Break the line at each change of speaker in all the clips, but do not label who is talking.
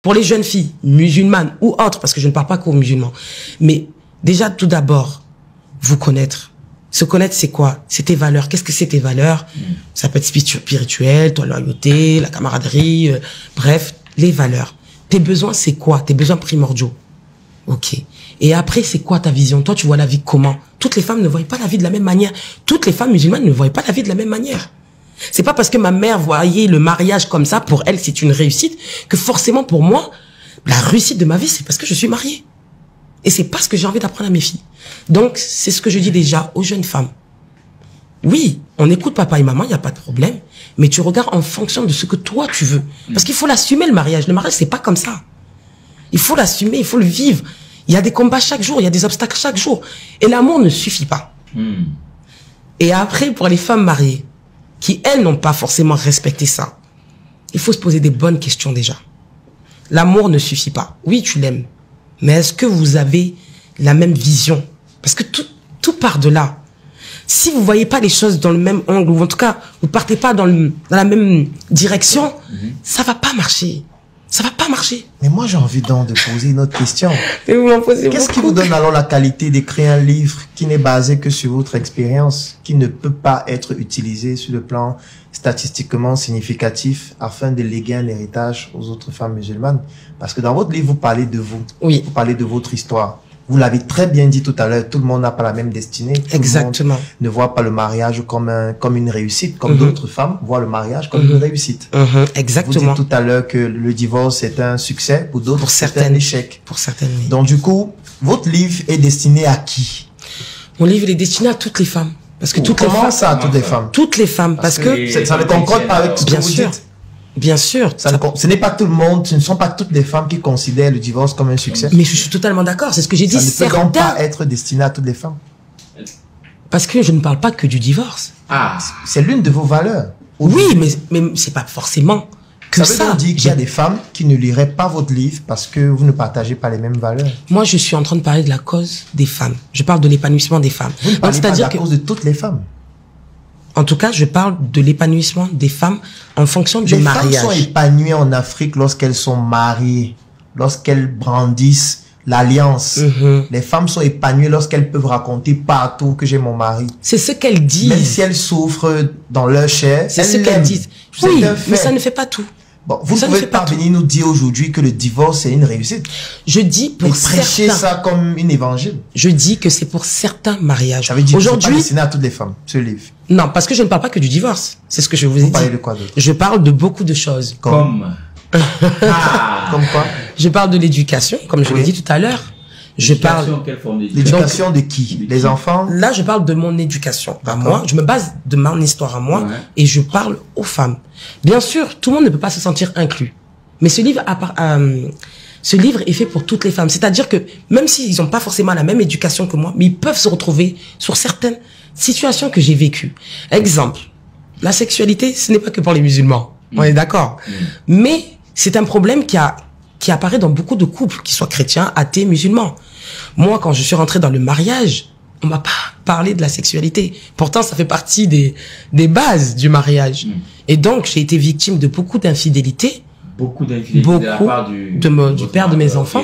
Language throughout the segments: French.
Pour les jeunes filles, musulmanes ou autres, parce que je ne parle pas qu'aux musulmans, mais déjà, tout d'abord, vous connaître. Se connaître, c'est quoi? C'est tes valeurs. Qu'est-ce que c'est tes valeurs? Ça peut être spirituel, ta loyauté, la camaraderie, bref, les valeurs. Tes besoins, c'est quoi? Tes besoins primordiaux. Ok. Et après, c'est quoi ta vision? Toi, tu vois la vie comment? Toutes les femmes ne voient pas la vie de la même manière. Toutes les femmes musulmanes ne voient pas la vie de la même manière. C'est pas parce que ma mère voyait le mariage comme ça, pour elle, c'est une réussite, que forcément, pour moi, la réussite de ma vie, c'est parce que je suis mariée. Et c'est pas ce que j'ai envie d'apprendre à mes filles. Donc, c'est ce que je dis déjà aux jeunes femmes. Oui, on écoute papa et maman, il n'y a pas de problème, mais tu regardes en fonction de ce que toi, tu veux. Parce qu'il faut l'assumer, le mariage. Le mariage, c'est pas comme ça. Il faut l'assumer, il faut le vivre. Il y a des combats chaque jour, il y a des obstacles chaque jour. Et l'amour ne suffit pas. Et après, pour les femmes mariées, qui, elles, n'ont pas forcément respecté ça, il faut se poser des bonnes questions déjà. L'amour ne suffit pas. Oui, tu l'aimes. Mais est-ce que vous avez la même vision? Parce que tout part de là. Si vous voyez pas les choses dans le même angle, ou en tout cas, vous partez pas dans la même direction, ça va pas marcher. Ça va pas marcher.
Mais moi, j'ai envie donc de poser une autre question.
Qu'est-ce
qui vous donne alors la qualité d'écrire un livre qui n'est basé que sur votre expérience, qui ne peut pas être utilisé sur le plan statistiquement significatif afin de léguer un héritage aux autres femmes musulmanes? Parce que dans votre livre, vous parlez de vous.
Oui.
Vous parlez de votre histoire. Vous l'avez très bien dit tout à l'heure, tout le monde n'a pas la même destinée.
Exactement.
Tout le monde ne voit pas le mariage comme une réussite, comme d'autres femmes voient le mariage comme une réussite.
Exactement.
Vous dites tout à l'heure que le divorce est un succès, pour d'autres c'est un échec.
Pour certaines, oui.
Donc du coup, votre livre est destiné à qui?
Mon livre est destiné à toutes les femmes. Parce que toutes les femmes.
Ça, à toutes les femmes?
Toutes les femmes, parce que
ça ne concorde pas avec ce que vous dites.
Bien sûr.
Ce n'est pas tout le monde, ce ne sont pas toutes les femmes qui considèrent le divorce comme un succès.
Mais je suis totalement d'accord, c'est ce que j'ai dit.
Ça ne peut donc pas être destiné à toutes les femmes.
Parce que je ne parle pas que du divorce.
C'est l'une de vos valeurs.
Oui, mais c'est pas forcément que ça.
Ça veut dire qu'il y a des femmes qui ne liraient pas votre livre parce que vous ne partagez pas les mêmes valeurs.
Moi, je suis en train de parler de la cause des femmes. Je parle de l'épanouissement des femmes.
Vous ne parlez pas de la cause de toutes les femmes.
En tout cas, je parle de l'épanouissement des femmes en fonction du mariage.
Les femmes sont épanouies en Afrique lorsqu'elles sont mariées, lorsqu'elles brandissent l'alliance. Les femmes sont épanouies lorsqu'elles peuvent raconter partout que j'ai mon mari.
C'est ce qu'elles disent.
Même si elles souffrent dans leur chair,
c'est ce qu'elles disent. Oui, mais ça ne fait pas tout.
Bon, vous ne pouvez pas venir nous dire aujourd'hui que le divorce est une réussite.
Je dis pour certains.
Prêcher ça comme une évangile.
Je dis que c'est pour certains mariages.
Ça veut dire que c'est pas destiné à toutes les femmes, ce livre.
Non, parce que je ne parle pas que du divorce. C'est ce que je vous ai dit.
Vous parlez de quoi d'autre?
Je parle de beaucoup de choses.
Comme quoi?
Je parle de l'éducation, comme je l'ai dit tout à l'heure. Je parle.
L'éducation de qui? Les enfants?
Là, je parle de mon éducation à moi. Je me base de mon histoire à moi et je parle aux femmes. Bien sûr, tout le monde ne peut pas se sentir inclus. Mais ce livre est fait pour toutes les femmes. C'est-à-dire que même s'ils n'ont pas forcément la même éducation que moi, mais ils peuvent se retrouver sur certaines situations que j'ai vécues. Exemple, la sexualité, ce n'est pas que pour les musulmans. On est d'accord. Mais c'est un problème qui apparaît dans beaucoup de couples, qu'ils soient chrétiens, athées, musulmans. Moi, quand je suis rentré dans le mariage, on m'a pas parlé de la sexualité. Pourtant, ça fait partie des bases du mariage. Et donc, j'ai été victime de beaucoup d'infidélités.
Beaucoup d'infidélités de la part
du père de mes enfants.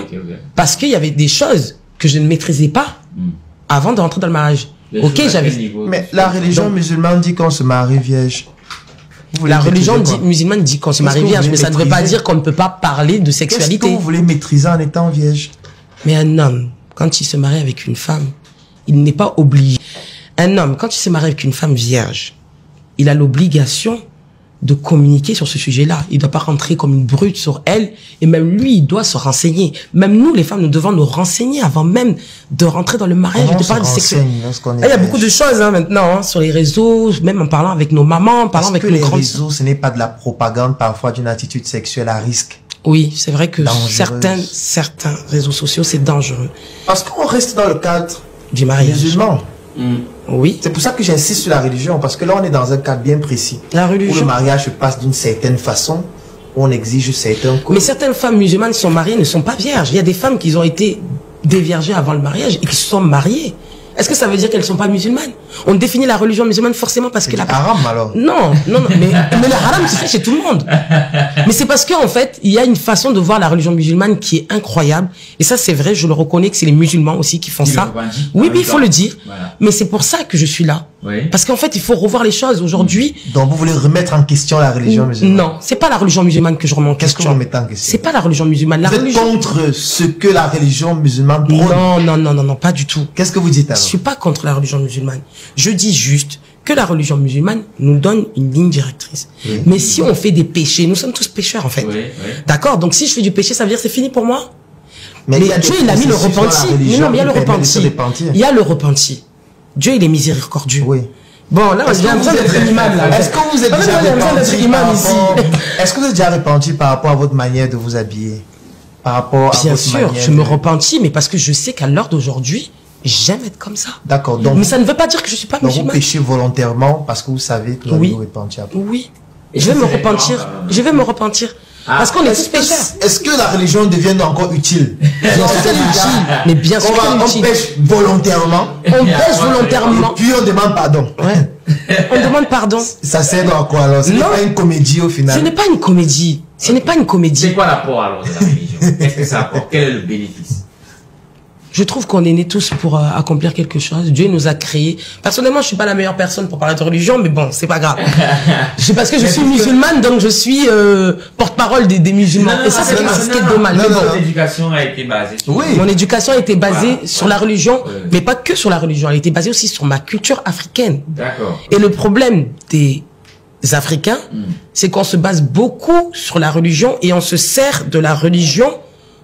Parce qu'il y avait des choses que je ne maîtrisais pas avant de rentrer dans le mariage. Ok, j'avais.
Mais la religion musulmane dit qu'on se marie vierge.
La religion musulmane dit qu'on se marie vierge, mais ça ne veut pas dire qu'on ne peut pas parler de sexualité.
Qu'est-ce que vous voulez maîtriser en étant vierge?
Mais un homme, quand il se marie avec une femme, il n'est pas obligé. Un homme, quand il se marie avec une femme vierge, il a l'obligation de communiquer sur ce sujet-là. Il ne doit pas rentrer comme une brute sur elle. Et même lui, il doit se renseigner. Même nous, les femmes, nous devons nous renseigner avant même de rentrer dans le mariage.
On se renseigne lorsqu'on est
il y a beaucoup de choses maintenant sur les réseaux, même en parlant avec nos mamans, en parlant avec nos grandes.
Les réseaux, ce n'est pas de la propagande parfois d'une attitude sexuelle à risque?
Oui, c'est vrai que certains réseaux sociaux, c'est dangereux.
Parce qu'on reste dans le cadre
du mariage
musulman.
Oui.
C'est pour ça que j'insiste sur la religion, parce que là, on est dans un cadre bien précis.
La religion.
Où le mariage se passe d'une certaine façon, où on exige certains codes.
Mais certaines femmes musulmanes qui sont mariées ne sont pas vierges. Il y a des femmes qui ont été déviergées avant le mariage et qui se sont mariées. Est-ce que ça veut dire qu'elles ne sont pas musulmanes? On définit la religion musulmane forcément parce que
la haram alors.
Non, mais le haram se fait chez tout le monde. Mais c'est parce qu'en fait, il y a une façon de voir la religion musulmane qui est incroyable. Et ça, c'est vrai, je le reconnais que c'est les musulmans aussi qui font ça. Oui, il faut le dire. Voilà. Mais c'est pour ça que je suis là. Oui. Parce qu'en fait, il faut revoir les choses aujourd'hui.
Donc, vous voulez remettre en question la religion musulmane?
Non, c'est pas la religion musulmane que je remets en question.
Qu'est-ce que vous mettez en question?
C'est pas la religion musulmane.
Vous êtes contre ce que la religion musulmane prône?
Non, pas du tout.
Qu'est-ce que vous dites alors?
Je suis pas contre la religion musulmane. Je dis juste que la religion musulmane nous donne une ligne directrice. Oui. Mais si on fait des péchés, nous sommes tous pécheurs en fait. Oui, oui. D'accord? Donc si je fais du péché, ça veut dire c'est fini pour moi? Mais Dieu, il a mis le repenti. Non, mais il y a le repenti. Il y a le repenti. Dieu, il est miséricordieux.
Oui.
Bon, là, j'ai besoin d'être imam, là.
Est-ce que vous êtes déjà repenti Est-ce que vous êtes déjà repenti par rapport à votre manière de vous habiller? Par rapport à
Bien sûr, je me repentis, mais parce que je sais qu'à l'heure d'aujourd'hui, j'aime être comme ça.
D'accord.
Mais ça ne veut pas dire que je suis pas musulmane.
Donc vous péchez volontairement parce que vous savez que vous allez vous repentir après.
Oui. Je vais me repentir. Je vais me repentir. Parce qu'on est tous pécheurs.
Est-ce que la religion devient encore utile?
Bien sûr qu'elle est utile. Mais bien sûr qu'elle est utile.
On pêche volontairement.
On pêche volontairement.
Et puis on demande pardon.
Ouais. On demande pardon.
Ça sert à quoi alors? Ce n'est pas une comédie au final.
Ce n'est pas une comédie. Ce n'est pas une comédie.
C'est quoi l'apport alors de la religion? Qu'est-ce que ça apporte? Quel est le bénéfice?
Je trouve qu'on est nés tous pour accomplir quelque chose. Dieu nous a créés. Personnellement, je suis pas la meilleure personne pour parler de religion, mais bon, c'est pas grave. C'est parce que je suis musulmane, donc je suis porte-parole des musulmans. Et ça, c'est ce qui est dommage.
Mon éducation a été basée sur...
Oui. Mon éducation a été basée sur la religion, mais pas que sur la religion. Elle a été basée aussi sur ma culture africaine.
D'accord.
Et le problème des Africains, c'est qu'on se base beaucoup sur la religion et on se sert de la religion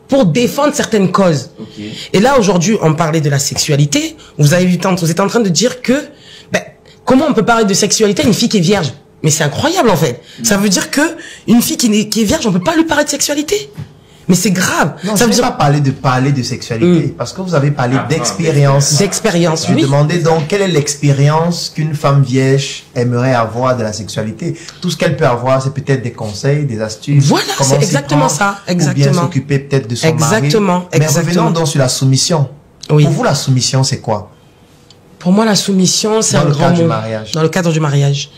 pour défendre certaines causes. Okay. Et là, aujourd'hui, on parlait de la sexualité. Vous êtes en train de dire que, comment on peut parler de sexualité à une fille qui est vierge? Mais c'est incroyable, en fait. Ça veut dire que une fille qui est vierge, on peut pas lui parler de sexualité. Mais c'est grave.
Non, ça veut dire pas parler de sexualité, parce que vous avez parlé d'expérience.
D'expérience, oui.
Je demandais donc quelle est l'expérience qu'une femme vierge aimerait avoir de la sexualité. Tout ce qu'elle peut avoir, c'est peut-être des conseils, des astuces.
Voilà, c'est exactement ça. Exactement.
Ou bien s'occuper peut-être de son mari.
Exactement.
Mais revenons donc sur la soumission.
Oui.
Pour vous, la soumission, c'est quoi?
Pour moi, la soumission, c'est un grand mot. Dans le cadre du mariage.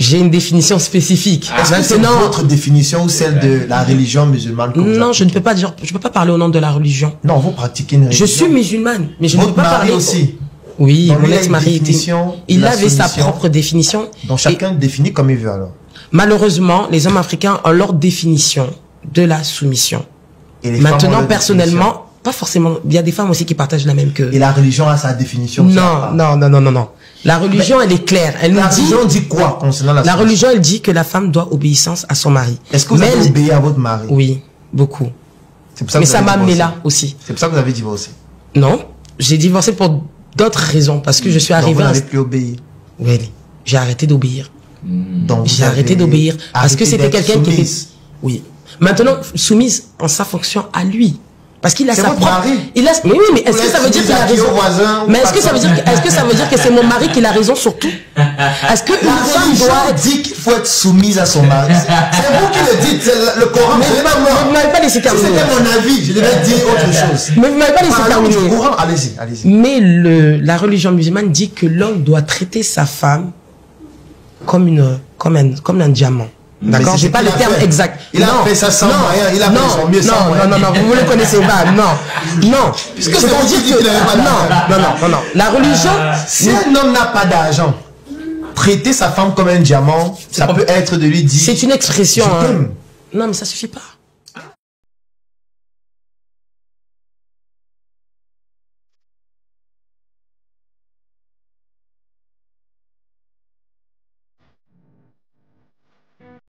J'ai une définition spécifique.
Est-ce que c'est votre définition ou celle de la religion musulmane?
Non, je ne peux pas dire, je peux pas parler au nom de la religion.
Non, vous pratiquez une religion.
Je suis musulmane, mais je ne peux pas parler
aussi.
Oui, donc mon ex-mari était. Il avait sa propre définition.
Donc chacun définit comme il veut alors.
Malheureusement, les hommes africains ont leur définition de la soumission. Et les maintenant, personnellement, pas forcément. Il y a des femmes aussi qui partagent la même que.
Et la religion a sa définition.
Non. La religion, elle est claire.
La religion dit quoi concernant la soumission?
La religion, elle dit que la femme doit obéissance à son mari.
Est-ce que vous avez obéi à votre mari?
Oui, beaucoup. Mais ça m'a amené là aussi.
C'est pour ça que vous avez divorcé?
Non, j'ai divorcé pour d'autres raisons, parce que je suis arrivé.
Donc vous n'avez plus obéi?
Oui, j'ai arrêté d'obéir.
Donc
j'ai arrêté d'obéir parce que c'était quelqu'un qui était. Oui. Maintenant, soumise en sa fonction à lui. Parce qu'il a sa propre. Mais est-ce que ça veut dire qu'il a raison? Mais est-ce que ça veut dire que c'est mon mari qui a raison sur tout? Est-ce que une femme doit
dire qu'il faut être soumise à son mari? C'est vous qui le dites, le Coran.
Mais vous ne m'avez pas laissé terminer.
Si c'était mon avis, je devais dire autre chose.
Mais vous ne m'avez pas laissé terminer.
Le Coran, allez-y.
Mais la religion musulmane dit que l'homme doit traiter sa femme comme un diamant. D'accord, j'ai pas le terme exact.
Il a fait ça sans moyen, il a fait son mieux sans moyen.
Non, vous le connaissez pas, non.
Puisque c'est pour dire qu'il n'avait pas d'argent.
Non. La religion,
si un homme n'a pas d'argent, traiter sa femme comme un diamant, ça peut être de lui dire.
C'est une expression. Non, mais ça suffit pas.